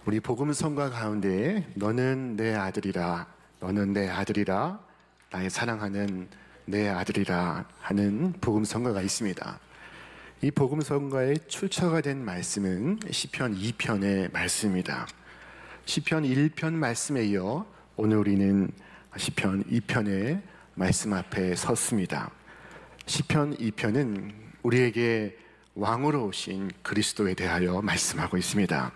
우리 복음성가 가운데 너는 내 아들이라, 너는 내 아들이라, 나의 사랑하는 내 아들이라 하는 복음성가가 있습니다. 이 복음성가의 출처가 된 말씀은 시편 2편의 말씀입니다. 시편 1편 말씀에 이어 오늘 우리는 시편 2편의 말씀 앞에 섰습니다. 시편 2편은 우리에게 왕으로 오신 그리스도에 대하여 말씀하고 있습니다.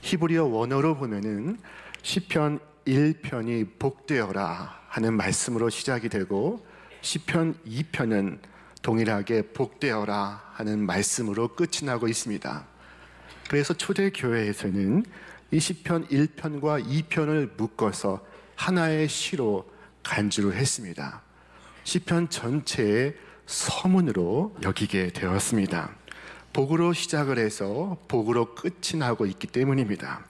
히브리어 원어로 보면은 시편 1편이 복되어라 하는 말씀으로 시작이 되고 시편 2편은 동일하게 복되어라 하는 말씀으로 끝이 나고 있습니다. 그래서 초대교회에서는 이 시편 1편과 2편을 묶어서 하나의 시로 간주를 했습니다. 시편 전체의 서문으로 여기게 되었습니다. 복으로 시작을 해서 복으로 끝이 나고 있기 때문입니다.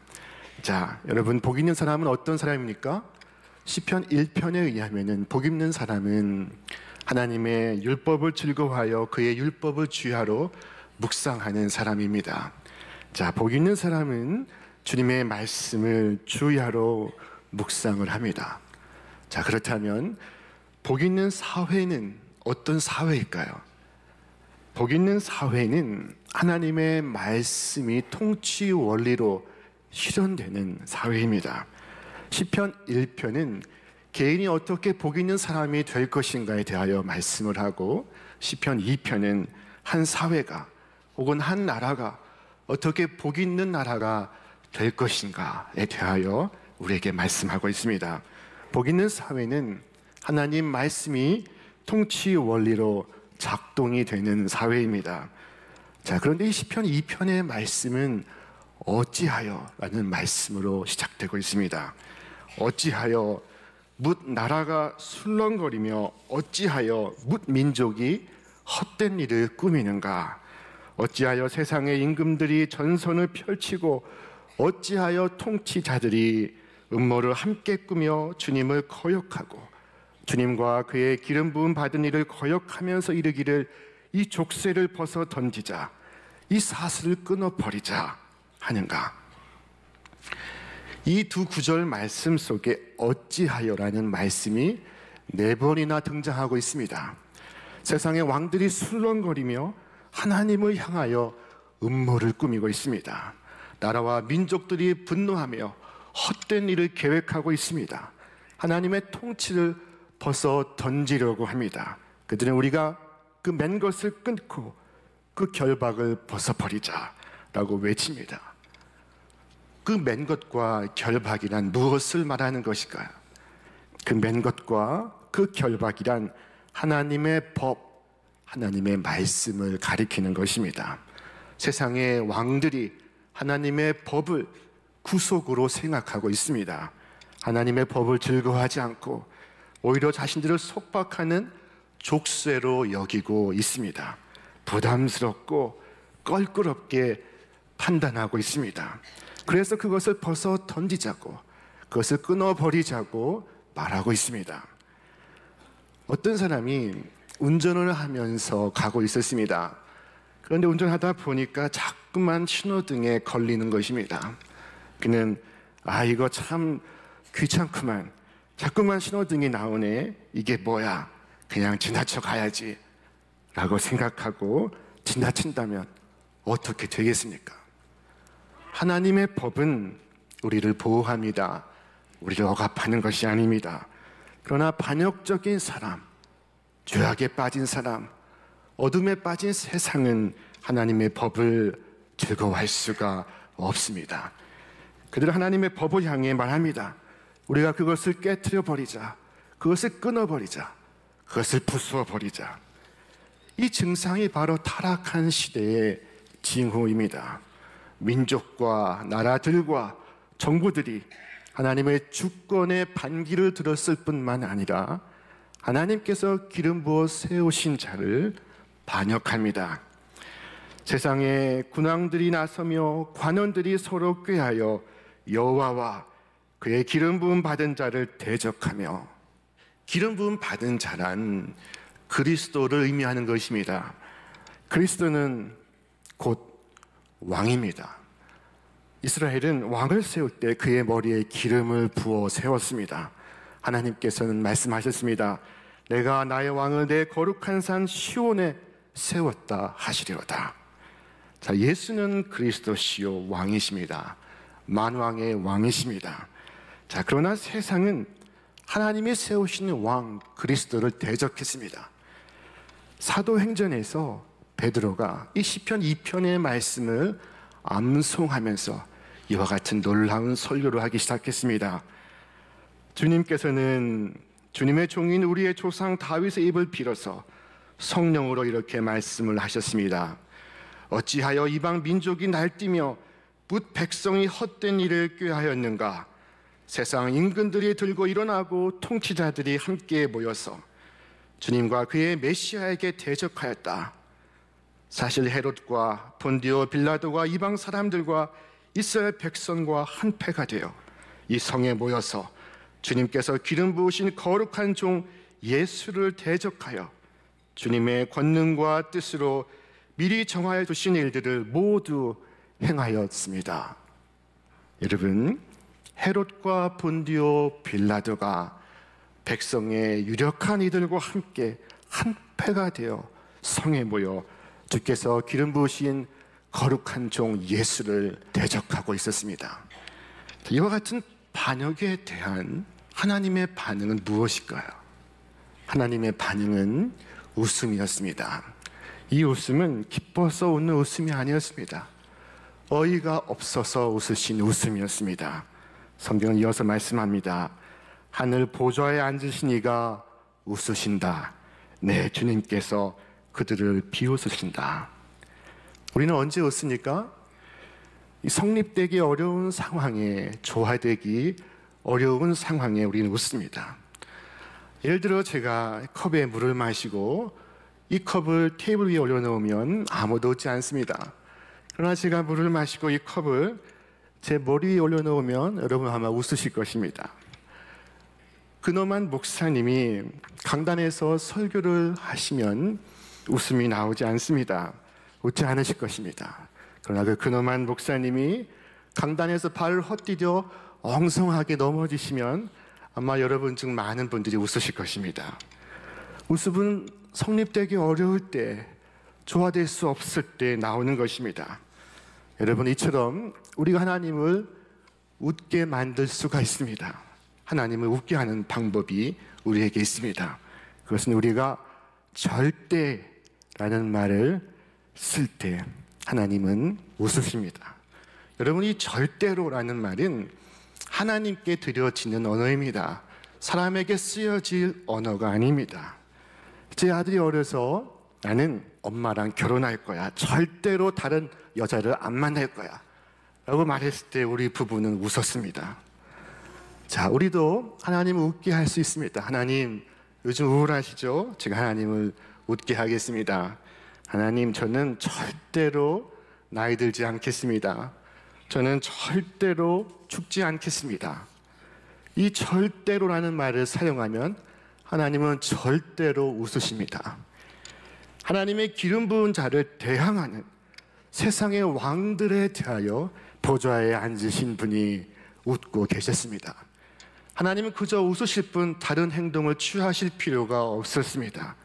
자, 여러분, 복 있는 사람은 어떤 사람입니까? 시편 1편에 의하면은 복 있는 사람은 하나님의 율법을 즐거워하여 그의 율법을 주야로 묵상하는 사람입니다. 자, 복 있는 사람은 주님의 말씀을 주야로 묵상을 합니다. 자, 그렇다면 복 있는 사회는 어떤 사회일까요? 복 있는 사회는 하나님의 말씀이 통치 원리로 실현되는 사회입니다. 시편 1편은 개인이 어떻게 복 있는 사람이 될 것인가에 대하여 말씀을 하고 시편 2편은 한 사회가 혹은 한 나라가 어떻게 복 있는 나라가 될 것인가에 대하여 우리에게 말씀하고 있습니다. 복 있는 사회는 하나님 말씀이 통치 원리로 작동이 되는 사회입니다. 자, 그런데 이 시편 2편의 말씀은 어찌하여 라는 말씀으로 시작되고 있습니다. 어찌하여 뭇 나라가 술렁거리며 어찌하여 뭇 민족이 헛된 일을 꾸미는가? 어찌하여 세상의 임금들이 전선을 펼치고 어찌하여 통치자들이 음모를 함께 꾸며 주님을 거역하고 주님과 그의 기름 부음 받은 이를 거역하면서 이르기를 이 족쇄를 벗어 던지자, 이 사슬을 끊어 버리자 하는가? 이 두 구절 말씀 속에 어찌하여라는 말씀이 4번이나 등장하고 있습니다. 세상의 왕들이 술렁거리며 하나님을 향하여 음모를 꾸미고 있습니다. 나라와 민족들이 분노하며 헛된 일을 계획하고 있습니다. 하나님의 통치를 벗어 던지려고 합니다. 그들은 우리가 그 맨 것을 끊고 그 결박을 벗어버리자라고 외칩니다. 그 맨 것과 결박이란 무엇을 말하는 것일까요? 그 맨 것과 그 결박이란 하나님의 법, 하나님의 말씀을 가리키는 것입니다. 세상의 왕들이 하나님의 법을 구속으로 생각하고 있습니다. 하나님의 법을 즐거워하지 않고 오히려 자신들을 속박하는 족쇄로 여기고 있습니다. 부담스럽고 껄끄럽게 판단하고 있습니다. 그래서 그것을 벗어 던지자고, 그것을 끊어버리자고 말하고 있습니다. 어떤 사람이 운전을 하면서 가고 있었습니다. 그런데 운전하다 보니까 자꾸만 신호등에 걸리는 것입니다. 그는 이거 참 귀찮구만. 자꾸만 신호등이 나오네. 이게 뭐야? 그냥 지나쳐 가야지 라고 생각하고 지나친다면 어떻게 되겠습니까? 하나님의 법은 우리를 보호합니다. 우리를 억압하는 것이 아닙니다. 그러나 반역적인 사람, 죄악에 빠진 사람, 어둠에 빠진 세상은 하나님의 법을 즐거워할 수가 없습니다. 그들은 하나님의 법을 향해 말합니다. 우리가 그것을 깨트려 버리자, 그것을 끊어버리자, 그것을 부수어버리자. 이 증상이 바로 타락한 시대의 징후입니다. 민족과 나라들과 정부들이 하나님의 주권의 반기를 들었을 뿐만 아니라 하나님께서 기름 부어 세우신 자를 반역합니다. 세상에 군왕들이 나서며 관원들이 서로 꾀하여 여호와와 그의 기름 부음 받은 자를 대적하며, 기름 부음 받은 자란 그리스도를 의미하는 것입니다. 그리스도는 곧 왕입니다. 이스라엘은 왕을 세울 때 그의 머리에 기름을 부어 세웠습니다. 하나님께서는 말씀하셨습니다. 내가 나의 왕을 내 거룩한 산 시온에 세웠다 하시리로다. 자, 예수는 그리스도시요 왕이십니다. 만왕의 왕이십니다. 자, 그러나 세상은 하나님이 세우시는 왕 그리스도를 대적했습니다. 사도행전에서 베드로가 이 시편 2편의 말씀을 암송하면서 이와 같은 놀라운 설교를 하기 시작했습니다. 주님께서는 주님의 종인 우리의 조상 다윗의 입을 빌어서 성령으로 이렇게 말씀을 하셨습니다. 어찌하여 이방 민족이 날뛰며 뭇 백성이 헛된 일을 꾀하였는가? 세상 임금들이 들고 일어나고 통치자들이 함께 모여서 주님과 그의 메시아에게 대적하였다. 사실 헤롯과 본디오 빌라도가 이방 사람들과 이스라엘 백성과 한패가 되어 이 성에 모여서 주님께서 기름 부으신 거룩한 종 예수를 대적하여 주님의 권능과 뜻으로 미리 정하여 두신 일들을 모두 행하였습니다. 여러분, 헤롯과 본디오 빌라도가 백성의 유력한 이들과 함께 한패가 되어 성에 모여 주께서 기름 부으신 거룩한 종 예수를 대적하고 있었습니다. 이와 같은 반역에 대한 하나님의 반응은 무엇일까요? 하나님의 반응은 웃음이었습니다. 이 웃음은 기뻐서 웃는 웃음이 아니었습니다. 어이가 없어서 웃으신 웃음이었습니다. 성경은 이어서 말씀합니다. 하늘 보좌에 앉으신 이가 웃으신다. 네, 주님께서 그들을 비웃으신다. 우리는 언제 웃습니까? 이 성립되기 어려운 상황에, 조화되기 어려운 상황에 우리는 웃습니다. 예를 들어 제가 컵에 물을 마시고 이 컵을 테이블 위에 올려놓으면 아무도 웃지 않습니다. 그러나 제가 물을 마시고 이 컵을 제 머리 위에 올려놓으면 여러분 아마 웃으실 것입니다. 근엄한 목사님이 강단에서 설교를 하시면 웃음이 나오지 않습니다. 웃지 않으실 것입니다. 그러나 그 근엄한 목사님이 강단에서 발을 헛디뎌 엉성하게 넘어지시면 아마 여러분 중 많은 분들이 웃으실 것입니다. 웃음은 성립되기 어려울 때, 조화될 수 없을 때 나오는 것입니다. 여러분, 이처럼 우리가 하나님을 웃게 만들 수가 있습니다. 하나님을 웃게 하는 방법이 우리에게 있습니다. 그것은 우리가 절대라는 말을 쓸 때 하나님은 웃으십니다. 여러분, 이 절대로라는 말은 하나님께 드려지는 언어입니다. 사람에게 쓰여질 언어가 아닙니다. 제 아들이 어려서 나는 엄마랑 결혼할 거야. 절대로 다른 여자를 안 만날 거야. 라고 말했을 때 우리 부부는 웃었습니다. 자, 우리도 하나님을 웃게 할 수 있습니다. 하나님, 요즘 우울하시죠? 제가 하나님을 웃게 하겠습니다. 하나님, 저는 절대로 나이 들지 않겠습니다. 저는 절대로 죽지 않겠습니다. 이 절대로라는 말을 사용하면 하나님은 절대로 웃으십니다. 하나님의 기름 부은 자를 대항하는 세상의 왕들에 대하여 보좌에 앉으신 분이 웃고 계셨습니다. 하나님은 그저 웃으실 뿐 다른 행동을 취하실 필요가 없었습니다.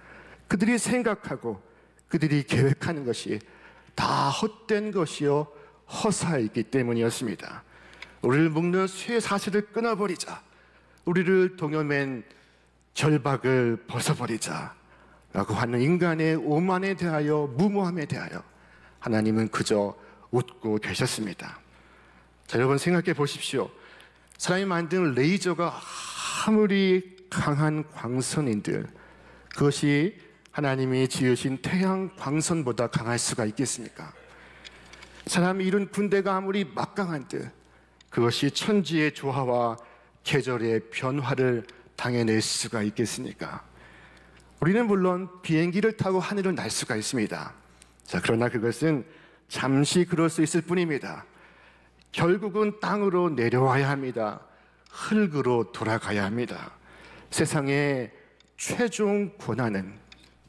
그들이 생각하고 그들이 계획하는 것이 다 헛된 것이요 허사이기 때문이었습니다. 우리를 묶는 쇠 사슬을 끊어버리자, 우리를 동여맨 결박을 벗어버리자 라고 하는 인간의 오만에 대하여, 무모함에 대하여 하나님은 그저 웃고 계셨습니다. 자, 여러분 생각해 보십시오. 사람이 만든 레이저가 아무리 강한 광선인들, 그것이 하나님이 지으신 태양 광선보다 강할 수가 있겠습니까? 사람이 이룬 군대가 아무리 막강한들 그것이 천지의 조화와 계절의 변화를 당해낼 수가 있겠습니까? 우리는 물론 비행기를 타고 하늘을 날 수가 있습니다. 자, 그러나 그것은 잠시 그럴 수 있을 뿐입니다. 결국은 땅으로 내려와야 합니다. 흙으로 돌아가야 합니다. 세상의 최종 권한은,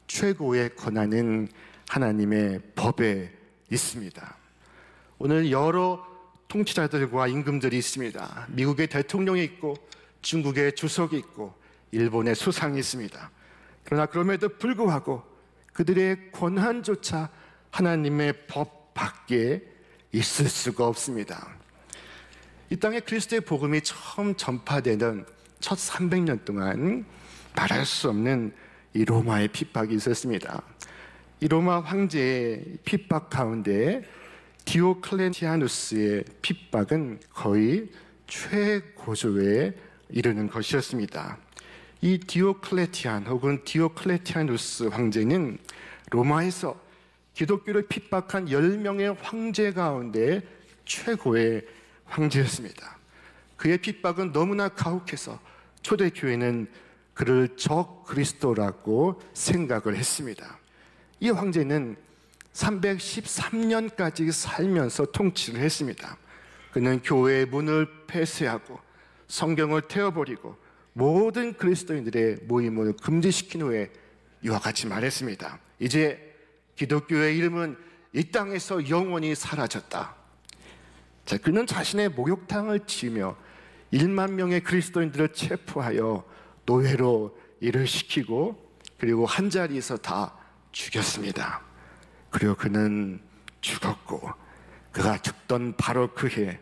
최고의 권한은 하나님의 법에 있습니다. 오늘 여러 통치자들과 임금들이 있습니다. 미국의 대통령이 있고 중국의 주석이 있고 일본의 수상이 있습니다. 그러나 그럼에도 불구하고 그들의 권한조차 하나님의 법 밖에 있을 수가 없습니다. 이 땅에 그리스도의 복음이 처음 전파되는 첫 300년 동안 말할 수 없는 이 로마의 핍박이 있었습니다. 이 로마 황제의 핍박 가운데 디오클레티아누스의 핍박은 거의 최고조에 이르는 것이었습니다. 이 디오클레티안 혹은 디오클레티아누스 황제는 로마에서 기독교를 핍박한 10명의 황제 가운데 최고의 황제였습니다. 그의 핍박은 너무나 가혹해서 초대교회는 그를 적 그리스도라고 생각을 했습니다. 이 황제는 313년까지 살면서 통치를 했습니다. 그는 교회의 문을 폐쇄하고 성경을 태워버리고 모든 그리스도인들의 모임을 금지시킨 후에 이와 같이 말했습니다. 이제 기독교의 이름은 이 땅에서 영원히 사라졌다. 자, 그는 자신의 목욕탕을 지으며 1만 명의 그리스도인들을 체포하여 노예로 일을 시키고 그리고 한 자리에서 다 죽였습니다. 그리고 그는 죽었고 그가 죽던 바로 그해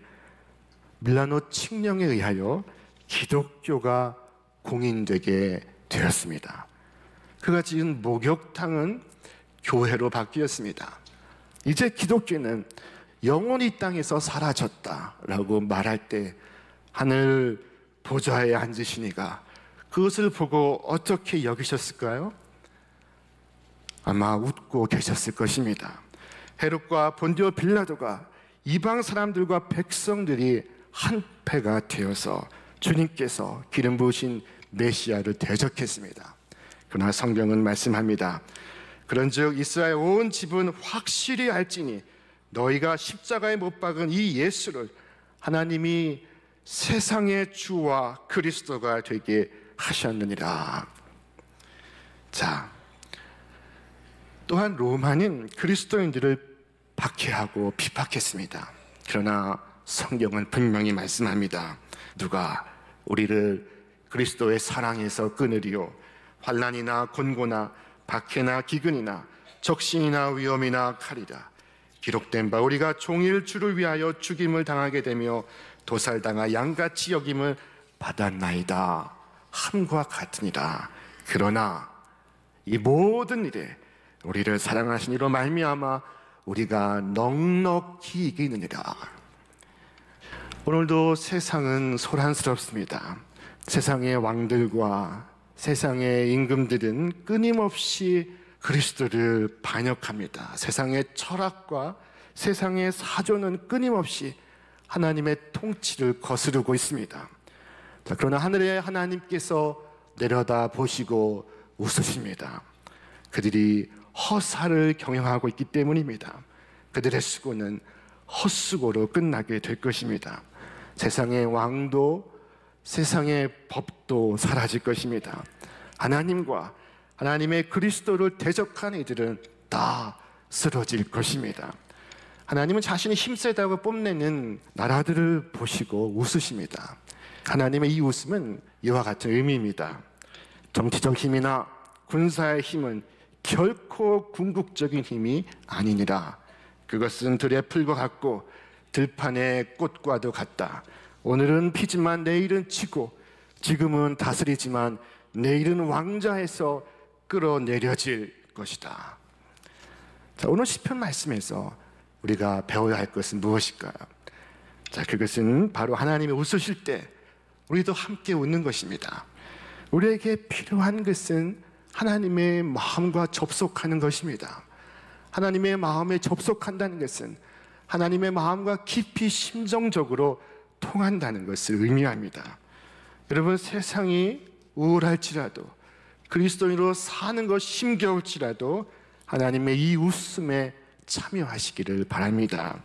밀라노 칙령에 의하여 기독교가 공인되게 되었습니다. 그가 지은 목욕탕은 교회로 바뀌었습니다. 이제 기독교는 영원히 이 땅에서 사라졌다라고 말할 때 하늘 보좌에 앉으시니가 그것을 보고 어떻게 여기셨을까요? 아마 웃고 계셨을 것입니다. 헤롯과 본디오 빌라도가 이방 사람들과 백성들이 한 패가 되어서 주님께서 기름 부으신 메시아를 대적했습니다. 그러나 성경은 말씀합니다. 그런즉 이스라엘 온 집은 확실히 알지니 너희가 십자가에 못 박은 이 예수를 하나님이 세상의 주와 그리스도가 되게 하셨느니라. 자, 또한 로마는 그리스도인들을 박해하고 핍박했습니다. 그러나 성경은 분명히 말씀합니다. 누가 우리를 그리스도의 사랑에서 끊으리요? 환난이나 곤고나 박해나 기근이나 적신이나 위험이나 칼이라. 기록된 바 우리가 종일 주를 위하여 죽임을 당하게 되며 도살당하 양같이 여김을 받았나이다. 함과 같으니라. 그러나 이 모든 일에 우리를 사랑하신 이로 말미암아 우리가 넉넉히 이기느니라. 오늘도 세상은 소란스럽습니다. 세상의 왕들과 세상의 임금들은 끊임없이 그리스도를 반역합니다. 세상의 철학과 세상의 사조는 끊임없이 하나님의 통치를 거스르고 있습니다. 자, 그러나 하늘의 하나님께서 내려다 보시고 웃으십니다. 그들이 허사를 경영하고 있기 때문입니다. 그들의 수고는 헛수고로 끝나게 될 것입니다. 세상의 왕도 세상의 법도 사라질 것입니다. 하나님과 하나님의 그리스도를 대적하는 이들은 다 쓰러질 것입니다. 하나님은 자신이 힘세다고 뽐내는 나라들을 보시고 웃으십니다. 하나님의 이 웃음은 이와 같은 의미입니다. 정치적 힘이나 군사의 힘은 결코 궁극적인 힘이 아니니라. 그것은 들의 풀과 같고 들판의 꽃과도 같다. 오늘은 피지만 내일은 치고 지금은 다스리지만 내일은 왕좌에서 끌어내려질 것이다. 자, 오늘 시편 말씀에서 우리가 배워야 할 것은 무엇일까요? 자, 그것은 바로 하나님이 웃으실 때 우리도 함께 웃는 것입니다. 우리에게 필요한 것은 하나님의 마음과 접속하는 것입니다. 하나님의 마음에 접속한다는 것은 하나님의 마음과 깊이 심정적으로 통한다는 것을 의미합니다. 여러분, 세상이 우울할지라도 그리스도인으로 사는 것 힘겨울지라도 하나님의 이 웃음에 참여하시기를 바랍니다.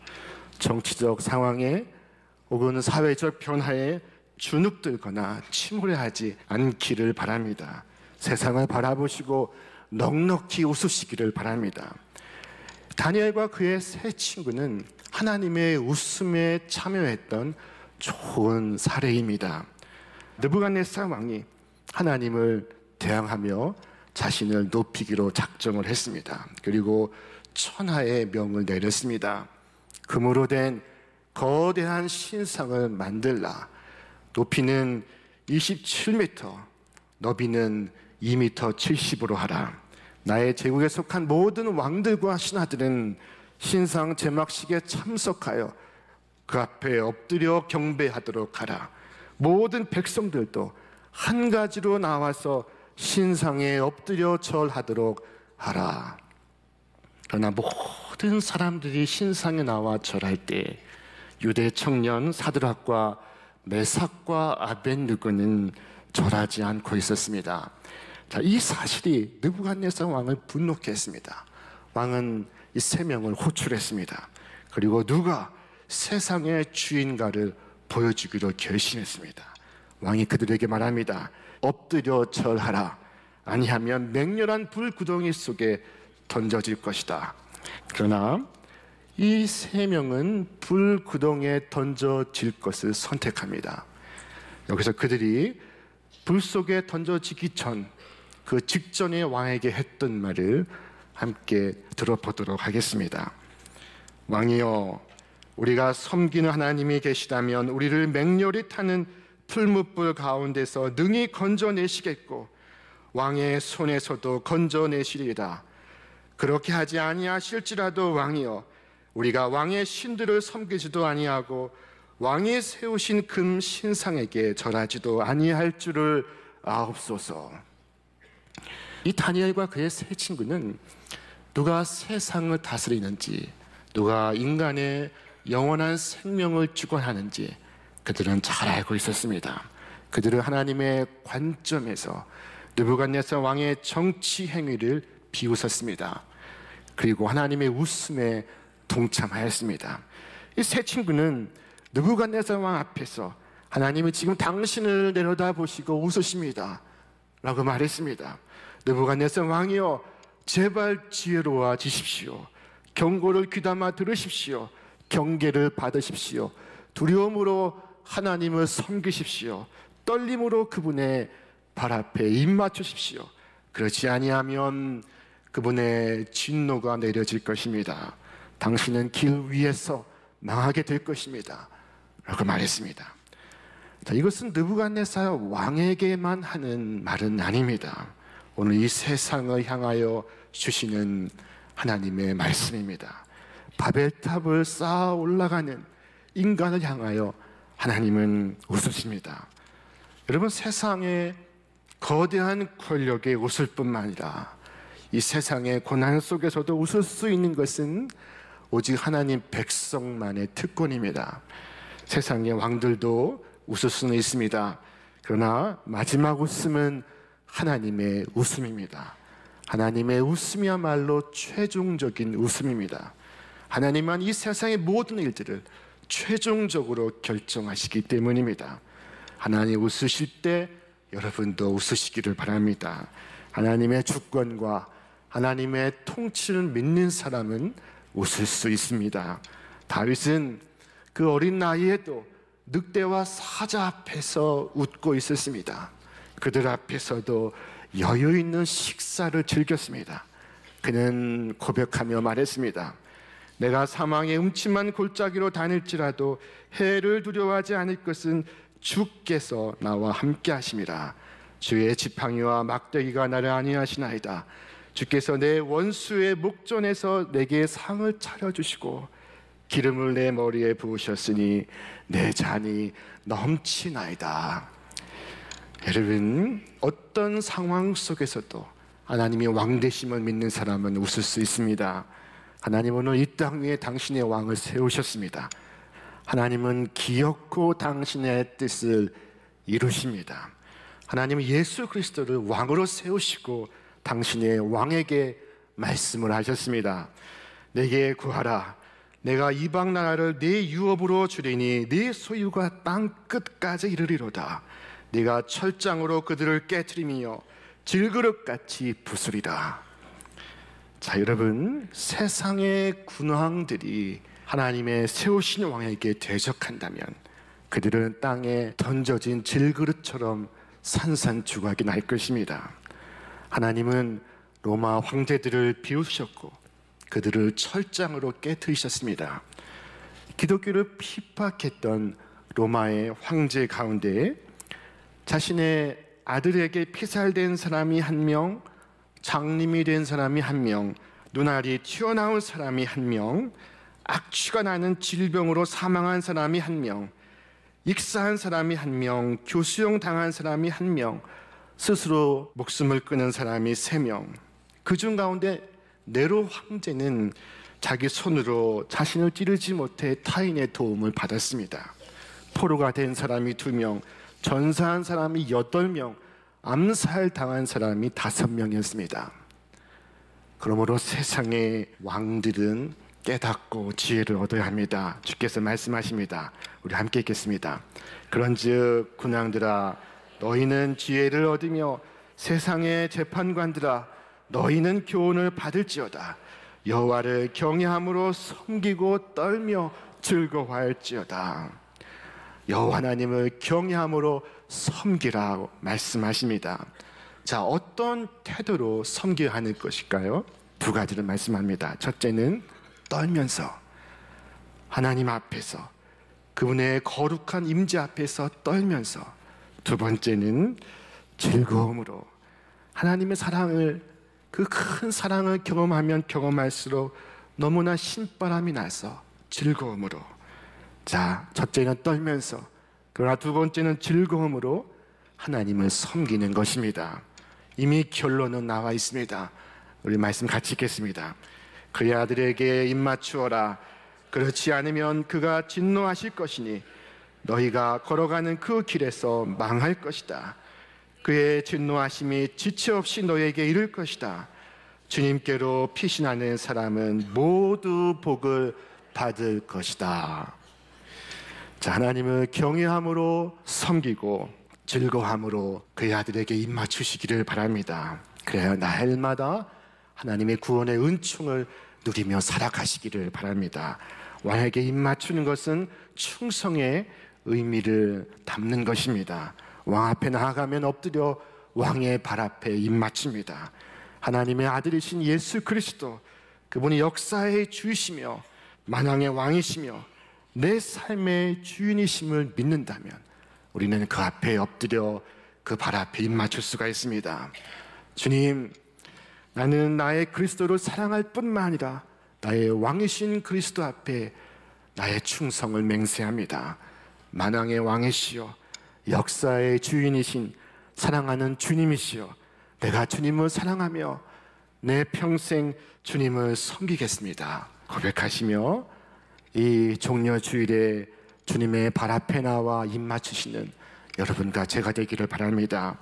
정치적 상황에 혹은 사회적 변화에 주눅들거나 침울해하지 않기를 바랍니다. 세상을 바라보시고 넉넉히 웃으시기를 바랍니다. 다니엘과 그의 세 친구는 하나님의 웃음에 참여했던 좋은 사례입니다. 느부갓네살 왕이 하나님을 대항하며 자신을 높이기로 작정을 했습니다. 그리고 천하의 명을 내렸습니다. 금으로 된 거대한 신상을 만들라. 높이는 27m, 너비는 2m 70으로 하라. 나의 제국에 속한 모든 왕들과 신하들은 신상 제막식에 참석하여 그 앞에 엎드려 경배하도록 하라. 모든 백성들도 한 가지로 나와서 신상에 엎드려 절하도록 하라. 그러나 모든 사람들이 신상에 나와 절할 때 유대 청년 사드락과 메삭과 아벳느고는 절하지 않고 있었습니다. 자, 이 사실이 느부갓네살 왕을 분노케 했습니다. 왕은 이 세 명을 호출했습니다. 그리고 누가 세상의 주인가를 보여주기로 결심했습니다. 왕이 그들에게 말합니다. 엎드려 절하라. 아니하면 맹렬한 불구덩이 속에 던져질 것이다. 그러나 이 세 명은 불구덩이에 던져질 것을 선택합니다. 여기서 그들이 불 속에 던져지기 전 그 직전에 왕에게 했던 말을 함께 들어보도록 하겠습니다. 왕이여, 우리가 섬기는 하나님이 계시다면 우리를 맹렬히 타는 풀무불 가운데서 능히 건져내시겠고 왕의 손에서도 건져내시리이다. 그렇게 하지 아니하실지라도 왕이여, 우리가 왕의 신들을 섬기지도 아니하고 왕이 세우신 금 신상에게 절하지도 아니할 줄을 아옵소서. 이 다니엘과 그의 세 친구는 누가 세상을 다스리는지, 누가 인간의 영원한 생명을 주관하는지 그들은 잘 알고 있었습니다. 그들은 하나님의 관점에서 느부갓네살 왕의 정치 행위를 비웃었습니다. 그리고 하나님의 웃음에 동참하였습니다. 이 세 친구는 느부갓네살 왕 앞에서 하나님이 지금 당신을 내려다보시고 웃으십니다 라고 말했습니다. 느부갓네살 왕이여, 제발 지혜로워지십시오. 경고를 귀담아 들으십시오. 경계를 받으십시오. 두려움으로 하나님을 섬기십시오. 떨림으로 그분의 발 앞에 입 맞추십시오. 그렇지 아니하면 그분의 진노가 내려질 것입니다. 당신은 길 위에서 망하게 될 것입니다 라고 말했습니다. 자, 이것은 느부갓네살 왕에게만 하는 말은 아닙니다. 오늘 이 세상을 향하여 주시는 하나님의 말씀입니다. 바벨탑을 쌓아 올라가는 인간을 향하여 하나님은 웃으십니다. 여러분, 세상의 거대한 권력에 웃을 뿐만 아니라 이 세상의 고난 속에서도 웃을 수 있는 것은 오직 하나님 백성만의 특권입니다. 세상의 왕들도 웃을 수는 있습니다. 그러나 마지막 웃음은 하나님의 웃음입니다. 하나님의 웃음이야말로 최종적인 웃음입니다. 하나님은 이 세상의 모든 일들을 최종적으로 결정하시기 때문입니다. 하나님 웃으실 때 여러분도 웃으시기를 바랍니다. 하나님의 주권과 하나님의 통치를 믿는 사람은 웃을 수 있습니다. 다윗은 그 어린 나이에도 늑대와 사자 앞에서 웃고 있었습니다. 그들 앞에서도 여유 있는 식사를 즐겼습니다. 그는 고백하며 말했습니다. 내가 사망의 음침한 골짜기로 다닐지라도 해를 두려워하지 않을 것은 주께서 나와 함께 하심이라. 주의 지팡이와 막대기가 나를 안위하시나이다. 주께서 내 원수의 목전에서 내게 상을 차려주시고 기름을 내 머리에 부으셨으니 내 잔이 넘치나이다. 여러분, 어떤 상황 속에서도 하나님의 왕되심을 믿는 사람은 웃을 수 있습니다. 하나님은 오늘 이 땅 위에 당신의 왕을 세우셨습니다. 하나님은 기어코 당신의 뜻을 이루십니다. 하나님은 예수 그리스도를 왕으로 세우시고 당신의 왕에게 말씀을 하셨습니다. 내게 구하라. 내가 이방 나라를 네 유업으로 주리니 네 소유가 땅 끝까지 이르리로다. 네가 철장으로 그들을 깨트리며 질그릇같이 부수리라. 자, 여러분, 세상의 군왕들이 하나님의 세우신 왕에게 대적한다면 그들은 땅에 던져진 질그릇처럼 산산조각이 날 것입니다. 하나님은 로마 황제들을 비우셨고 그들을 철장으로 깨뜨리셨습니다. 기독교를 핍박했던 로마의 황제 가운데 자신의 아들에게 피살된 사람이 한 명, 장님이 된 사람이 한 명, 눈알이 튀어나온 사람이 한 명, 악취가 나는 질병으로 사망한 사람이 한 명, 익사한 사람이 한 명, 교수형 당한 사람이 한 명, 스스로 목숨을 끊은 사람이 3명. 그중 가운데 네로 황제는 자기 손으로 자신을 찌르지 못해 타인의 도움을 받았습니다. 포로가 된 사람이 2명, 전사한 사람이 8명, 암살당한 사람이 5명이었습니다. 그러므로 세상의 왕들은 깨닫고 지혜를 얻어야 합니다. 주께서 말씀하십니다. 우리 함께 읽겠습니다. 그런즉 군왕들아 너희는 지혜를 얻으며 세상의 재판관들아 너희는 교훈을 받을지어다. 여호와를 경외함으로 섬기고 떨며 즐거워할지어다. 여호와 하나님을 경외함으로 섬기라고 말씀하십니다. 자, 어떤 태도로 섬겨야 하는 것일까요? 2가지를 말씀합니다. 첫째는 떨면서, 하나님 앞에서, 그분의 거룩한 임재 앞에서 떨면서. 2번째는 즐거움으로, 하나님의 사랑을, 그 큰 사랑을 경험하면 경험할수록 너무나 신바람이 나서 즐거움으로. 자, 첫째는 떨면서, 그러나 2번째는 즐거움으로 하나님을 섬기는 것입니다. 이미 결론은 나와 있습니다. 우리 말씀 같이 읽겠습니다. 그의 아들에게 입맞추어라. 그렇지 않으면 그가 진노하실 것이니 너희가 걸어가는 그 길에서 망할 것이다. 그의 진노하심이 지체 없이 너에게 이를 것이다. 주님께로 피신하는 사람은 모두 복을 받을 것이다. 자, 하나님을 경외함으로 섬기고 즐거움으로 그의 아들에게 입맞추시기를 바랍니다. 그래야 날마다 하나님의 구원의 은총을 누리며 살아가시기를 바랍니다. 왕에게 입맞추는 것은 충성의 의미를 담는 것입니다. 왕 앞에 나아가면 엎드려 왕의 발 앞에 입맞춥니다. 하나님의 아들이신 예수 그리스도, 그분이 역사의 주이시며 만왕의 왕이시며 내 삶의 주인이심을 믿는다면 우리는 그 앞에 엎드려 그 발 앞에 입맞출 수가 있습니다. 주님, 나는 나의 그리스도를 사랑할 뿐만 아니라 나의 왕이신 그리스도 앞에 나의 충성을 맹세합니다. 만왕의 왕이시여, 역사의 주인이신 사랑하는 주님이시여, 내가 주님을 사랑하며 내 평생 주님을 섬기겠습니다 고백하시며 이 종려 주일에 주님의 발 앞에 나와 입맞추시는 여러분과 제가 되기를 바랍니다.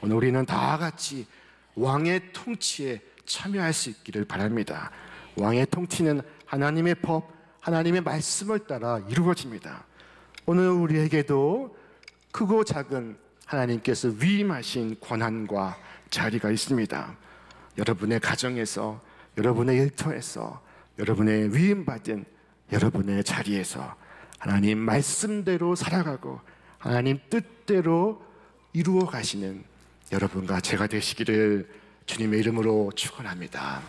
오늘 우리는 다 같이 왕의 통치에 참여할 수 있기를 바랍니다. 왕의 통치는 하나님의 법, 하나님의 말씀을 따라 이루어집니다. 오늘 우리에게도 크고 작은 하나님께서 위임하신 권한과 자리가 있습니다. 여러분의 가정에서, 여러분의 일터에서, 여러분의 위임받은 여러분의 자리에서 하나님 말씀대로 살아가고 하나님 뜻대로 이루어 가시는 여러분과 제가 되시기를 주님의 이름으로 축원합니다.